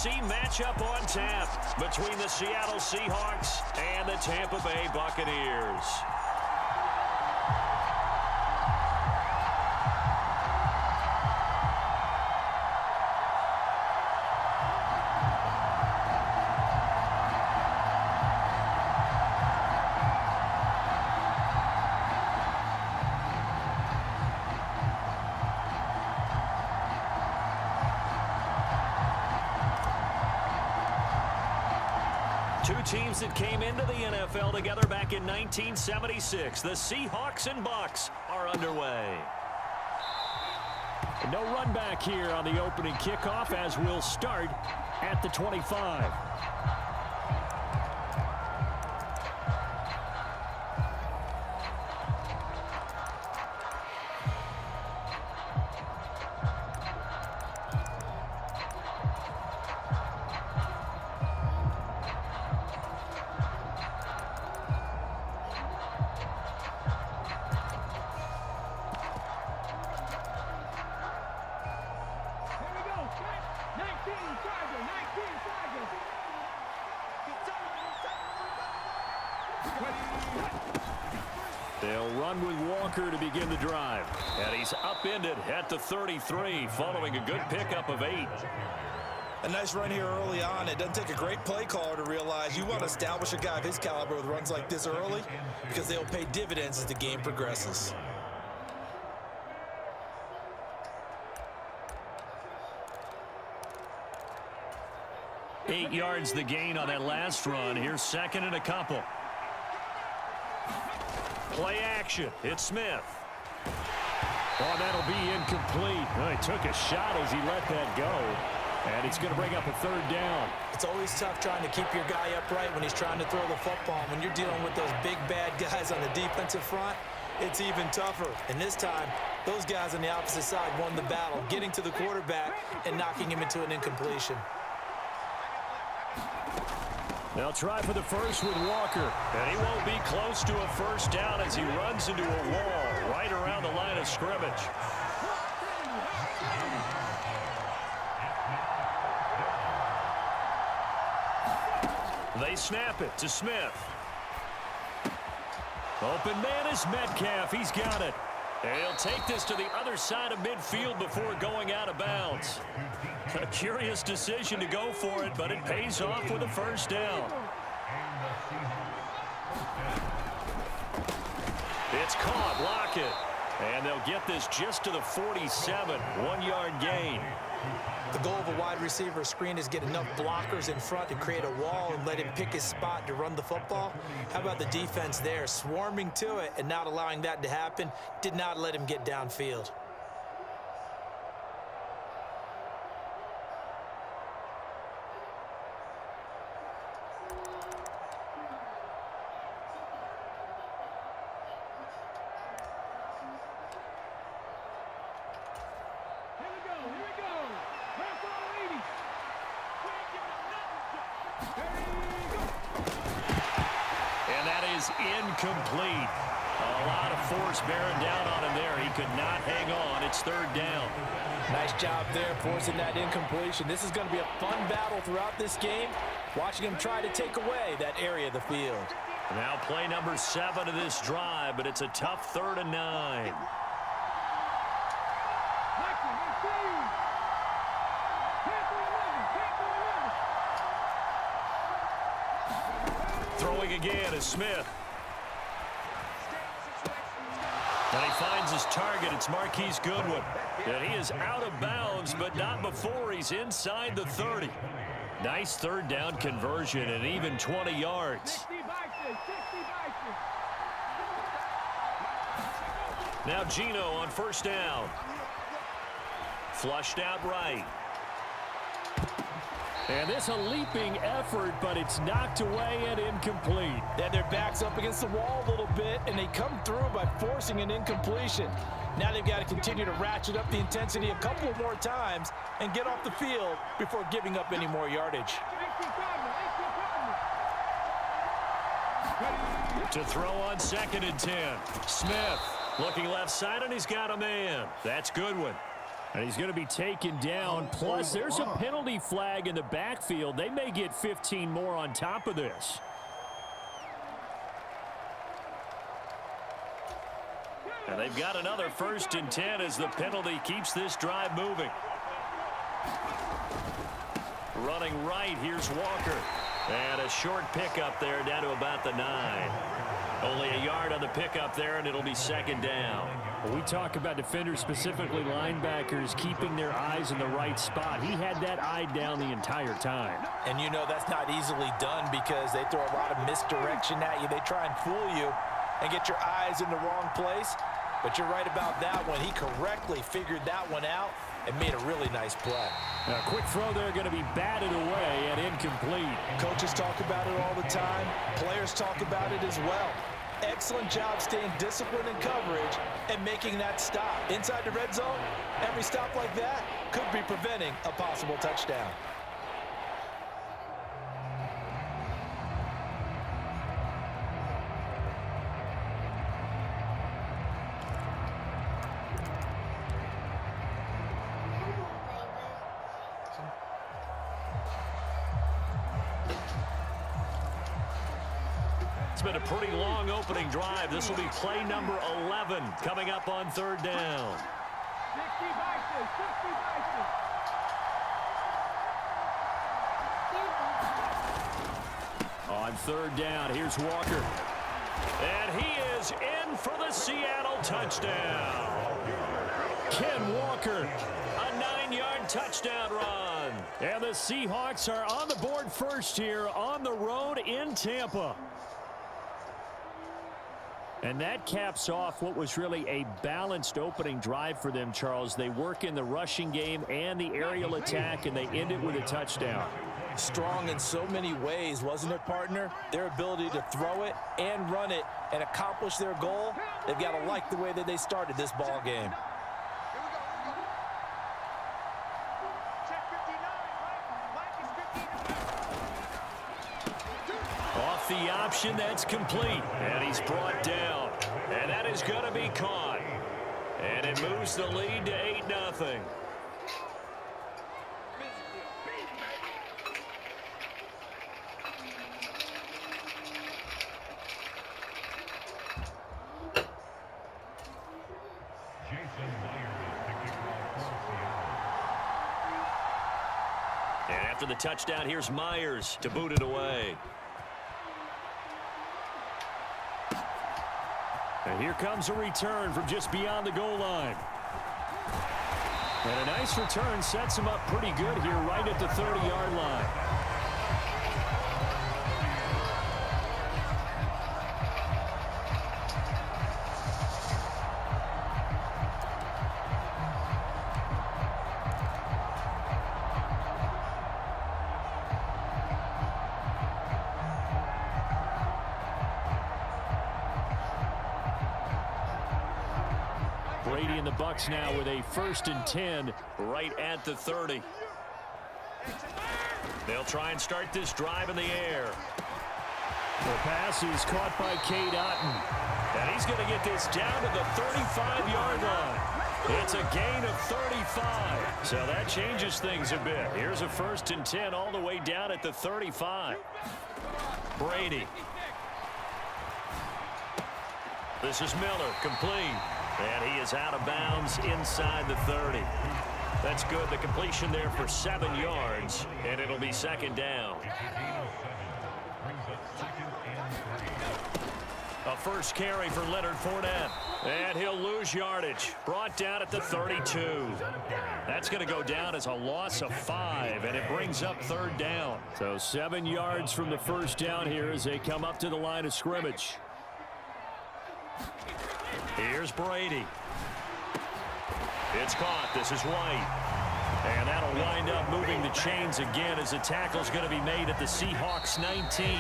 AFC matchup on tap between the Seattle Seahawks and the Tampa Bay Buccaneers. Two teams that came into the NFL together back in 1976. The Seahawks and Bucs are underway. No run back here on the opening kickoff as we'll start at the 25. They'll run with Walker to begin the drive. And he's upended at the 33 following a good pickup of 8. A nice run here early on. It doesn't take a great play caller to realize you want to establish a guy of his caliber with runs like this early because they'll pay dividends as the game progresses. Eight yards the gain on that last run. Here's second and a couple. Play action. It's Smith. Oh, that'll be incomplete. Oh, he took a shot as he let that go. And it's going to bring up a third down. It's always tough trying to keep your guy upright when he's trying to throw the football. When you're dealing with those big, bad guys on the defensive front, it's even tougher. And this time, those guys on the opposite side won the battle, getting to the quarterback and knocking him into an incompletion. They'll try for the first with Walker. And he won't be close to a first down as he runs into a wall right around the line of scrimmage. They snap it to Smith. Open man is Metcalf. He's got it. And he'll take this to the other side of midfield before going out of bounds. A curious decision to go for it, but it pays off with a first down. It's caught. Lockett. And they'll get this just to the 47. 1-yard gain. The goal of a wide receiver screen is get enough blockers in front to create a wall and let him pick his spot to run the football. How about the defense there, swarming to it and not allowing that to happen? Did not let him get downfield. Incomplete. A lot of force bearing down on him there. He could not hang on. It's third down. Nice job there forcing that incompletion. This is going to be a fun battle throughout this game. Watching him try to take away that area of the field. Now play number 7 of this drive, but it's a tough 3rd and 9. Throwing again is Smith. And he finds his target. It's Marquise Goodwin. And he is out of bounds, but not before he's inside the 30. Nice third down conversion and even 20 yards. Now Geno on first down. Flushed out right. And this a leaping effort, but it's knocked away and incomplete. Then their backs up against the wall a little bit, and they come through by forcing an incompletion. Now they've got to continue to ratchet up the intensity a couple more times and get off the field before giving up any more yardage. To throw on 2nd and 10. Smith looking left side, and he's got a man. That's Goodwin. And he's going to be taken down. Plus, there's a penalty flag in the backfield. They may get 15 more on top of this. And they've got another 1st and 10 as the penalty keeps this drive moving. Running right, here's Walker. And a short pickup there down to about the 9. Only a yard on the pickup there, and it'll be 2nd down. Well, we talk about defenders, specifically linebackers, keeping their eyes in the right spot. He had that eye down the entire time. And you know that's not easily done because they throw a lot of misdirection at you. They try and fool you and get your eyes in the wrong place. But you're right about that one. He correctly figured that one out and made a really nice play. A quick throw there, going to be batted away and incomplete. Coaches talk about it all the time. Players talk about it as well. Excellent job staying disciplined in coverage and making that stop. Inside the red zone, every stop like that could be preventing a possible touchdown. It's been a pretty long opening drive. This will be play number 11 coming up on 3rd down. On 3rd down, here's Walker. And he is in for the Seattle touchdown. Ken Walker. A 9-yard touchdown run. And the Seahawks are on the board first here on the road in Tampa. And that caps off what was really a balanced opening drive for them, Charles. They work in the rushing game and the aerial attack, and they end it with a touchdown. Strong in so many ways, wasn't it, partner? Their ability to throw it and run it and accomplish their goal, they've got to like the way that they started this ball game. Off the option, that's complete. And he's brought down. And that is going to be caught. And it moves the lead to 8-0. And after the touchdown, here's Myers to boot it away. And here comes a return from just beyond the goal line. And a nice return sets him up pretty good here right at the 30-yard line. Brady and the Bucs now with a 1st and 10 right at the 30. They'll try and start this drive in the air. The pass is caught by Cade Otton. And he's going to get this down to the 35-yard line. It's a gain of 35. So that changes things a bit. Here's a 1st and 10 all the way down at the 35. Brady. This is Miller, complete. And he is out of bounds inside the 30. That's good. The completion there for 7 yards, and it'll be 2nd down. A first carry for Leonard Fournette. And he'll lose yardage. Brought down at the 32. That's going to go down as a loss of 5, and it brings up 3rd down. So 7 yards from the 1st down here as they come up to the line of scrimmage. Here's Brady. It's caught. This is White. And that'll wind up moving the chains again as the tackle's going to be made at the Seahawks 19.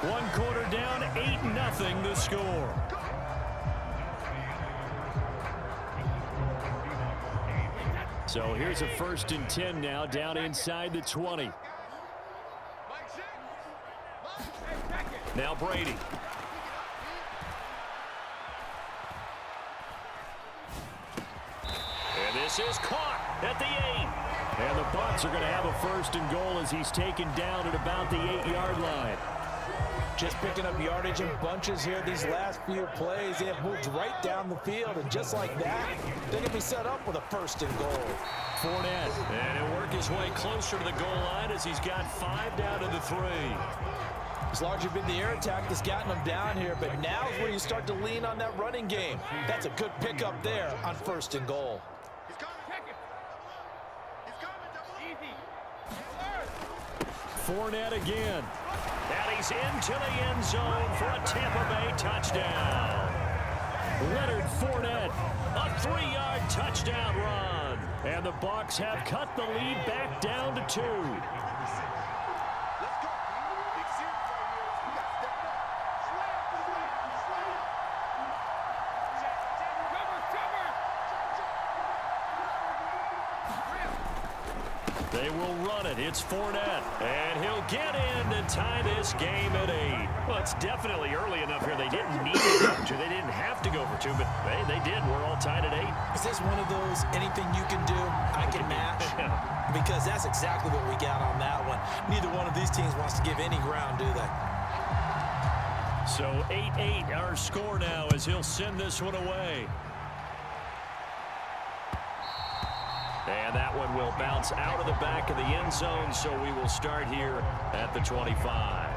1 quarter down, 8-0 the score. So here's a 1st and 10 now down inside the 20. Now Brady. This is caught at the 8. And the Bucs are going to have a 1st and goal as he's taken down at about the 8-yard line. Just picking up yardage in bunches here these last few plays. They have moved right down the field, and just like that, they're going to be set up with a 1st and goal. Fournette. And he'll work his way closer to the goal line as he's got 5 down to the 3. It's largely been the air attack that's gotten them down here, but now is where you start to lean on that running game. That's a good pickup there on 1st and goal. Fournette again. And he's into the end zone for a Tampa Bay touchdown. Leonard Fournette. A 3-yard touchdown run. And the Bucs have cut the lead back down to 2. They will run it. It's Fournette. And he'll get in to tie this game at 8. Well, it's definitely early enough here. They didn't need to go for 2. They didn't have to go for 2, but hey, they did. We're all tied at 8. Is this one of those anything you can do, I can match? Because that's exactly what we got on that one. Neither one of these teams wants to give any ground, do they? So 8-8 our score now as he'll send this one away. And that one will bounce out of the back of the end zone, so we will start here at the 25.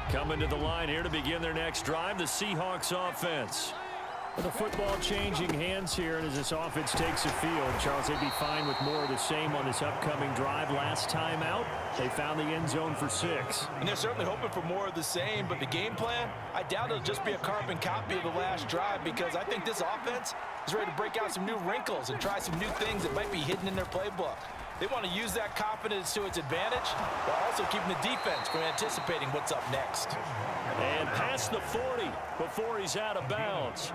Coming to the line here to begin their next drive, the Seahawks offense. The football changing hands here, and as this offense takes the field, Charles, they'd be fine with more of the same on this upcoming drive. Last time out, they found the end zone for 6. And they're certainly hoping for more of the same, but the game plan, I doubt it'll just be a carbon copy of the last drive, because I think this offense is ready to break out some new wrinkles and try some new things that might be hidden in their playbook. They want to use that confidence to its advantage, while also keeping the defense from anticipating what's up next. And past the 40 before he's out of bounds.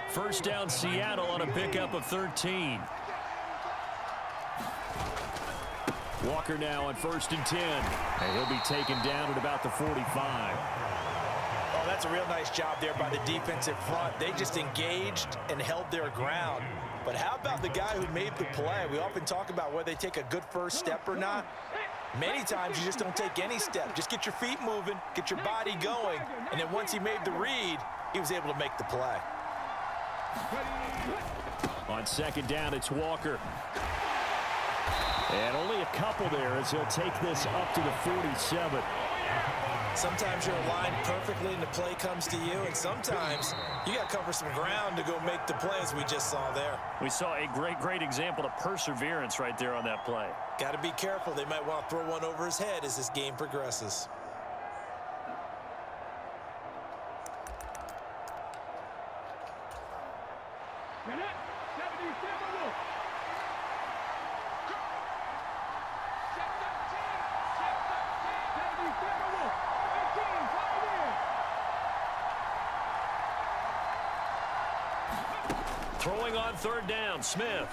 First down Seattle on a pickup of 13. Walker now on 1st and 10. And he'll be taken down at about the 45. Oh, that's a real nice job there by the defensive front. They just engaged and held their ground. But how about the guy who made the play? We often talk about whether they take a good first step or not. Many times you just don't take any step. Just get your feet moving, get your body going, and then once he made the read, he was able to make the play. On 2nd down, it's Walker. And only a couple there as he'll take this up to the 47. Sometimes you're aligned perfectly and the play comes to you, and sometimes you got to cover some ground to go make the play, as we just saw there. We saw a great example of perseverance right there on that play. Got to be careful. They might want to throw one over his head as this game progresses. Throwing on 3rd down, Smith.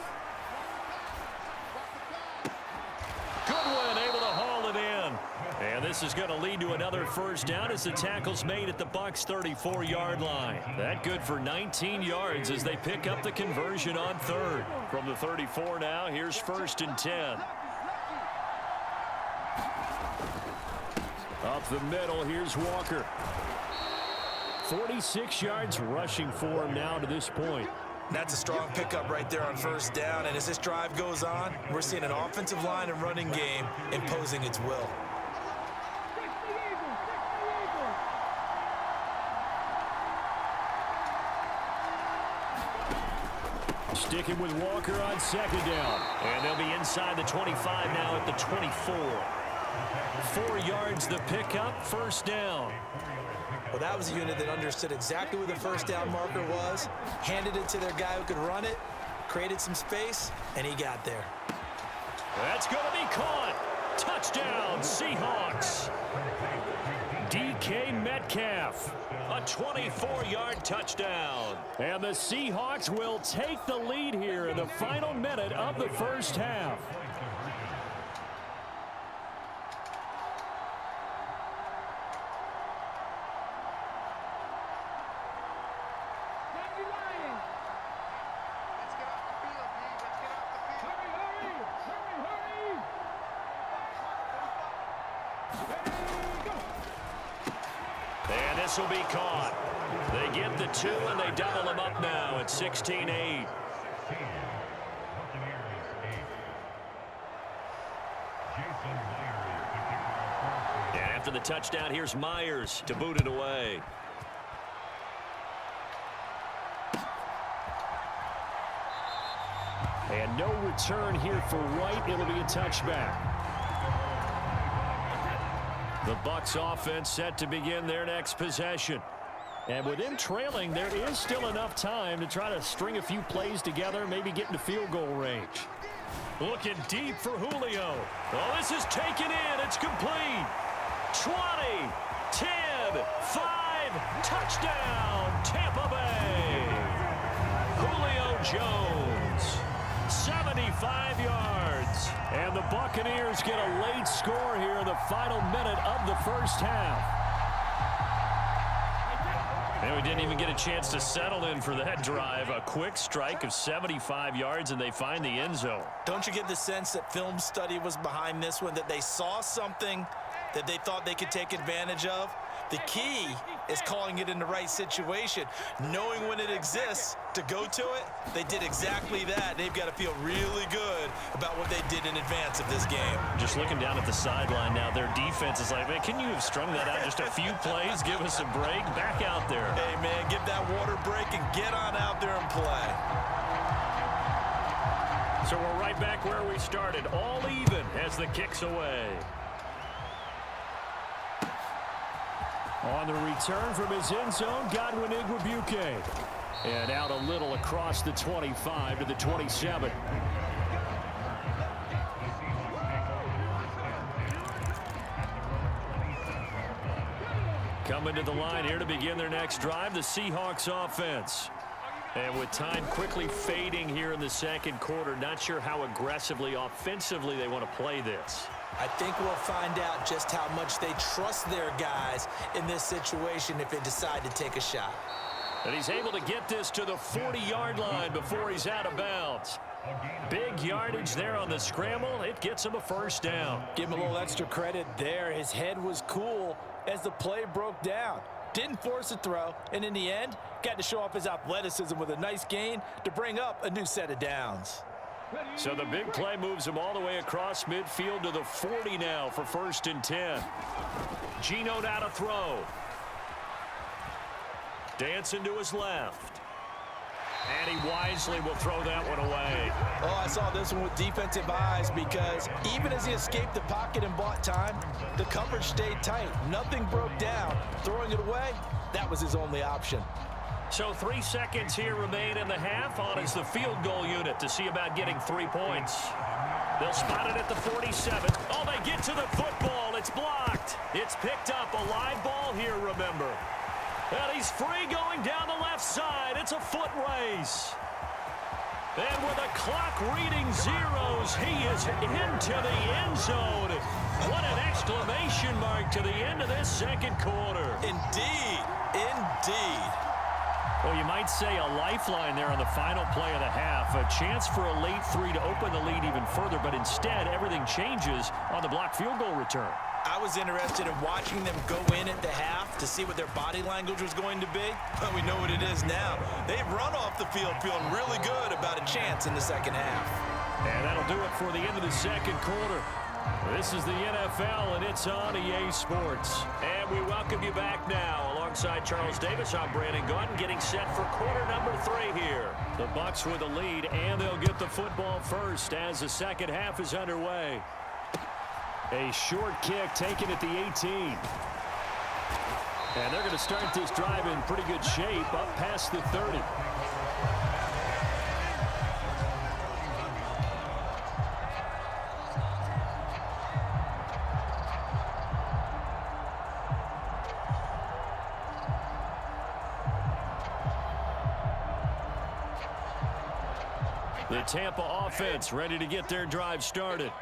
Goodwin able to haul it in. And this is going to lead to another 1st down as the tackle's made at the Bucs 34-yard line. That good for 19 yards as they pick up the conversion on 3rd. From the 34 now, here's 1st and 10. Up the middle, here's Walker. 46 yards rushing for him now to this point. That's a strong pickup right there on 1st down, and as this drive goes on, we're seeing an offensive line and running game imposing its will. Sticking with Walker on 2nd down. And they'll be inside the 25 now at the 24. 4 yards the pickup, 1st down. Well, that was a unit that understood exactly where the 1st down marker was, handed it to their guy who could run it, created some space, and he got there. That's going to be caught. Touchdown, Seahawks. DK Metcalf, a 24-yard touchdown. And the Seahawks will take the lead here in the final minute of the 1st half. this will be caught. They get the 2, and they double them up now at 16-8. And after the touchdown, here's Myers to boot it away. And no return here for White. It'll be a touchback. The Bucs offense set to begin their next possession. And with them trailing, there is still enough time to try to string a few plays together, maybe get into field goal range. Looking deep for Julio. Oh, this is taken in. It's complete. 20, 10, 5, touchdown, Tampa Bay. Julio Jones, 75 yards. And the Buccaneers get a late score here in the final minute of the first half. And we didn't even get a chance to settle in for that drive. A quick strike of 75 yards, and they find the end zone. Don't you get the sense that film study was behind this one, that they saw something that they thought they could take advantage of? The key is calling it in the right situation, knowing when it exists to go to it. They did exactly that. They've got to feel really good about what they did in advance of this game. Just looking down at the sideline now, their defense is like, man, can you have strung that out just a few plays? Give us a break. Back out there. Hey, man, give that water break and get on out there and play. So we're right back where we started, all even as the kick's away. On the return from his end zone, Godwin Igwebuike. And out a little across the 25 to the 27. Coming to the line here to begin their next drive, the Seahawks offense. And with time quickly fading here in the second quarter, not sure how aggressively, offensively they want to play this. I think we'll find out just how much they trust their guys in this situation if they decide to take a shot. And he's able to get this to the 40-yard line before he's out of bounds. Big yardage there on the scramble. It gets him a first down. Give him a little extra credit there. His head was cool as the play broke down. Didn't force a throw, and in the end, got to show off his athleticism with a nice gain to bring up a new set of downs. So the big play moves him all the way across midfield to the 40 now for 1st and 10. Geno now to throw. Dancing to his left. And he wisely will throw that one away. Oh, I saw this one with defensive eyes because even as he escaped the pocket and bought time, the coverage stayed tight. Nothing broke down. Throwing it away, that was his only option. So 3 seconds here remain in the half. On is the field goal unit to see about getting 3 points. They'll spot it at the 47. Oh, they get to the football. It's blocked. It's picked up. A live ball here, remember. And he's free going down the left side. It's a foot race. And with the clock reading zeros, he is into the end zone. What an exclamation mark to the end of this second quarter. Indeed. Indeed. Well, you might say a lifeline there on the final play of the half. A chance for a late 3 to open the lead even further, but instead everything changes on the blocked field goal return. I was interested in watching them go in at the half to see what their body language was going to be. But we know what it is now. They've run off the field feeling really good about a chance in the second half. And that'll do it for the end of the second quarter. This is the NFL, and it's on EA Sports. And we welcome you back now. Alongside Charles Davis, I'm Brandon Gaudin, getting set for quarter number 3 here. The Bucs with the lead, and they'll get the football first as the second half is underway. A short kick taken at the 18. And they're going to start this drive in pretty good shape up past the 30. The Tampa offense ready to get their drive started.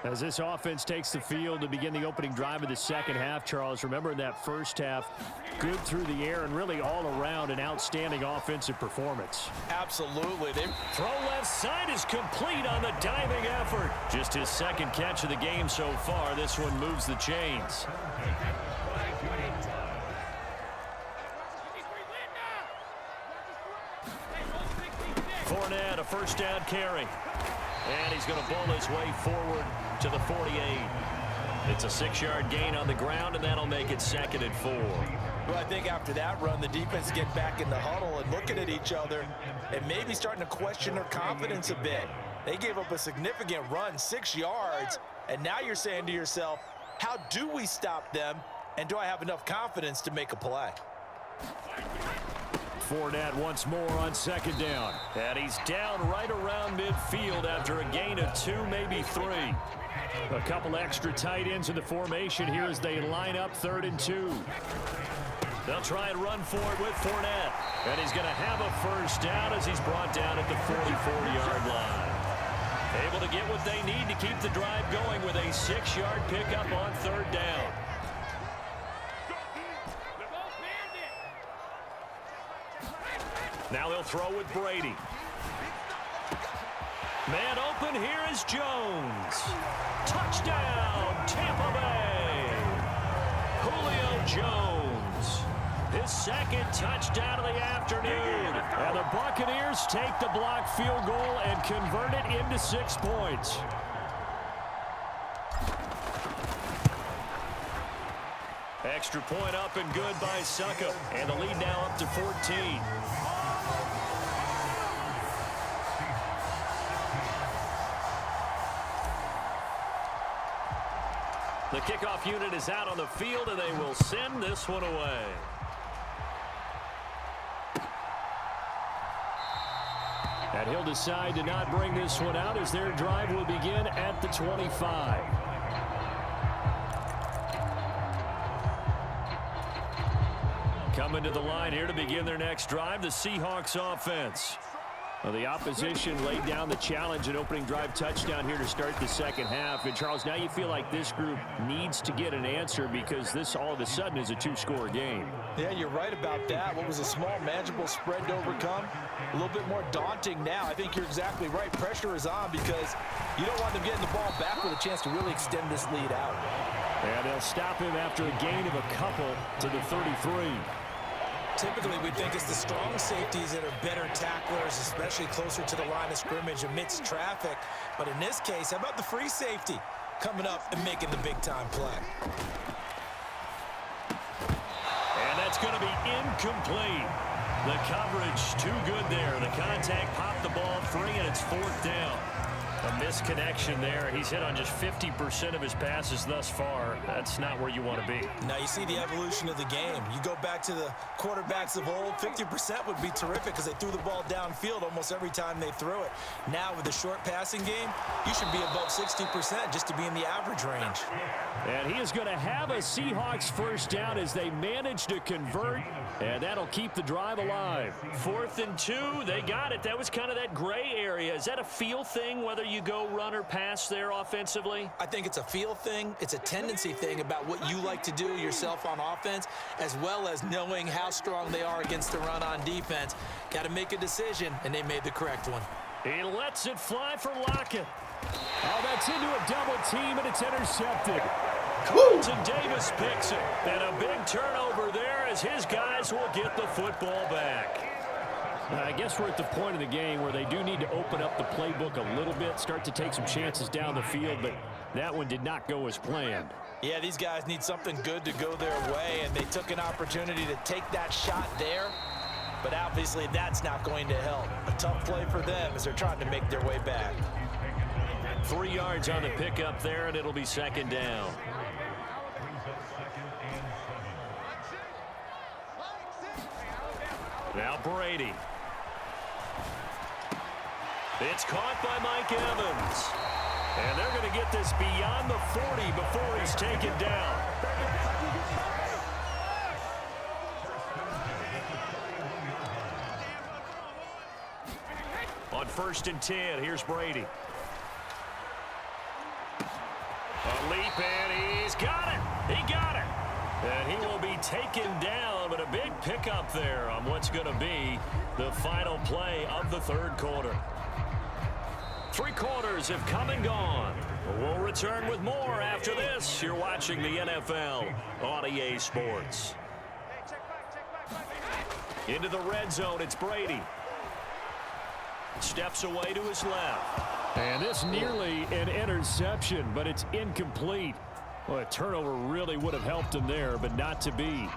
As this offense takes the field to begin the opening drive of the second half, Charles, remember in that first half, good through the air and really all around an outstanding offensive performance. Absolutely. Throw left side is complete on the diving effort. Just his second catch of the game so far. This one moves the chains. a first down carry. And he's going to bowl his way forward to the 48. It's a 6-yard gain on the ground, and that'll make it 2nd and 4. Well, I think after that run, the defense get back in the huddle and looking at each other and maybe starting to question their confidence a bit. They gave up a significant run, 6 yards, and now you're saying to yourself, how do we stop them, and do I have enough confidence to make a play? Fournette once more on 2nd down. And he's down right around midfield after a gain of 2, maybe 3. A couple extra tight ends in the formation here as they line up 3rd and 2. They'll try and run for it with Fournette. And he's going to have a first down as he's brought down at the 44-yard line. Able to get what they need to keep the drive going with a 6-yard pickup on 3rd down. Now they'll throw with Brady. Man open, here is Jones. Touchdown, Tampa Bay. Julio Jones. His 2nd touchdown of the afternoon. And the Buccaneers take the blocked field goal and convert it into 6 points. Extra point up and good by Suckup. And the lead now up to 14. The kickoff unit is out on the field, and they will send this one away. And he'll decide to not bring this one out as their drive will begin at the 25. Coming to the line here to begin their next drive, the Seahawks offense. Well, the opposition laid down the challenge and opening drive touchdown here to start the 2nd half. And, Charles, now you feel like this group needs to get an answer because this all of a sudden is a 2-score game. Yeah, you're right about that. What was a small, manageable spread to overcome, a little bit more daunting now. I think you're exactly right. Pressure is on because you don't want them getting the ball back with a chance to really extend this lead out. And they'll stop him after a gain of a couple to the 33. Typically, we think it's the strong safeties that are better tacklers, especially closer to the line of scrimmage amidst traffic. But in this case, how about the free safety coming up and making the big-time play? And that's going to be incomplete. The coverage too good there. The contact popped the ball free, and it's 4th down. A misconnection there. He's hit on just 50% of his passes thus far. That's not where you want to be. Now you see the evolution of the game. You go back to the quarterbacks of old, 50% would be terrific because they threw the ball downfield almost every time they threw it. Now with the short passing game, you should be above 60% just to be in the average range. And he is going to have a Seahawks first down as they manage to convert, and that'll keep the drive alive. 4th and 2, they got it. That was kind of that gray area. Is that a feel thing, whether you go run or pass there offensively? I think it's a feel thing. It's a tendency thing about what you like to do yourself on offense, as well as knowing how strong they are against the run on defense. Got to make a decision, and they made the correct one. He lets it fly for Lockett. Oh, that's into a double team, and it's intercepted. Carlton Davis picks it. And a big turnover there as his guys will get the football back. I guess we're at the point of the game where they do need to open up the playbook a little bit, start to take some chances down the field, but that one did not go as planned. Yeah, these guys need something good to go their way, and they took an opportunity to take that shot there, but obviously that's not going to help. A tough play for them as they're trying to make their way back. 3 yards on the pickup there, and it'll be 2nd down. Now Brady. It's caught by Mike Evans. And they're going to get this beyond the 40 before he's taken down. On 1st and 10, here's Brady. A leap, and he's got it. He got it. And he will be taken down, but a big pickup there on what's going to be the final play of the 3rd quarter. 3 quarters have come and gone. We'll return with more after this. You're watching the NFL on EA Sports. Into the red zone, it's Brady. Steps away to his left. And this nearly an interception, but it's incomplete. Well, a turnover really would have helped him there, but not to be.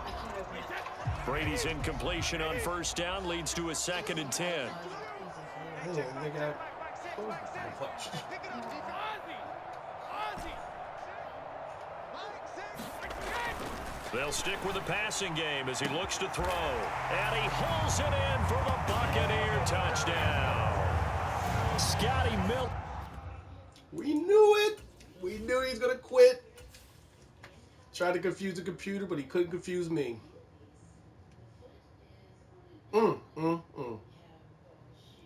Brady's incompletion on first down leads to a 2nd and 10. They'll stick with the passing game as he looks to throw. And he hauls it in for the Buccaneer touchdown. Scotty Miller. We knew it. We knew he was going to quit. Tried to confuse the computer, but he couldn't confuse me.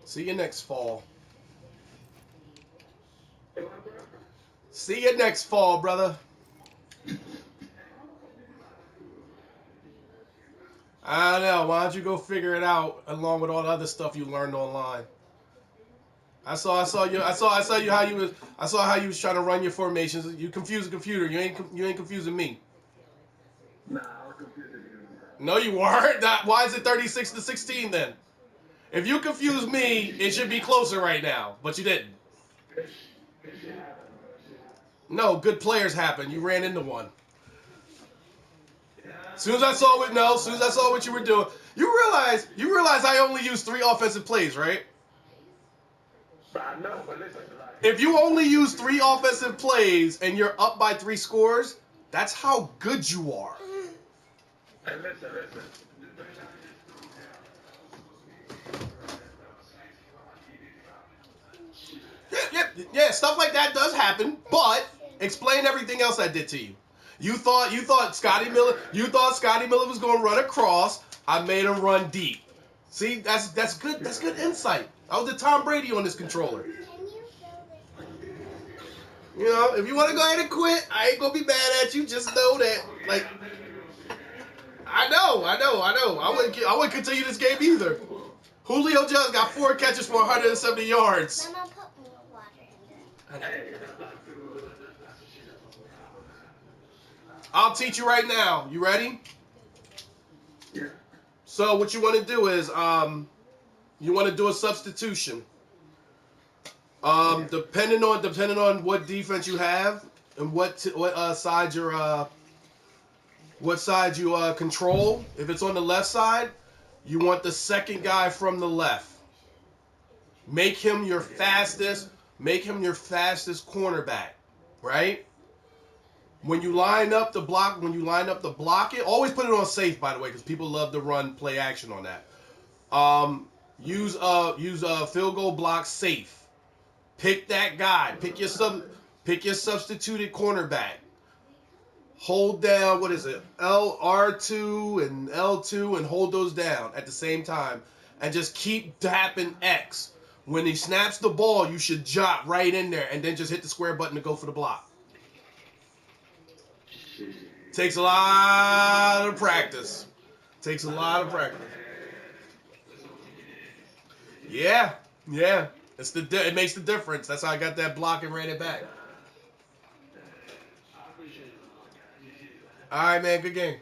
See you next fall. See you next fall, brother. I don't know. Why don't you go figure it out along with all the other stuff you learned online? I saw how you was trying to run your formations. You confused the computer. You ain't confusing me. Nah, I was confusing you. No, you weren't. Why is it 36-16 then? If you confuse me, it should be closer right now, but you didn't. No, good players happen. You ran into one. As soon as I saw what you were doing, you realize I only used 3 offensive plays, right? I know, but listen. If you only use 3 offensive plays and you're up by 3 scores, that's how good you are. Hey, listen. Yeah, stuff like that does happen, but explain everything else I did to you. You thought Scotty Miller was going to run across. I made him run deep. See, that's good. That's good insight. I was the Tom Brady on this controller. You know, if you want to go ahead and quit, I ain't gonna be mad at you. Just know that, like, I know. I wouldn't continue this game either. Julio Jones got 4 catches for 170 yards. Mama, put more water in there. I'll teach you right now. You ready? Yeah. So what you want to do is, you want to do a substitution. Depending on what defense you have and what side you control. If it's on the left side, you want the second guy from the left. Make him your fastest cornerback, right? When you line up to block it, always put it on safe, by the way, because people love to run play action on that. Use a field goal block safe. Pick that guy. Pick your substituted cornerback. Hold down, what is it? R2 and L2 and hold those down at the same time. And just keep tapping X. When he snaps the ball, you should jot right in there and then just hit the square button to go for the block. Takes a lot of practice. Yeah. It makes the difference. That's how I got that block and ran it back. All right, man. Good game.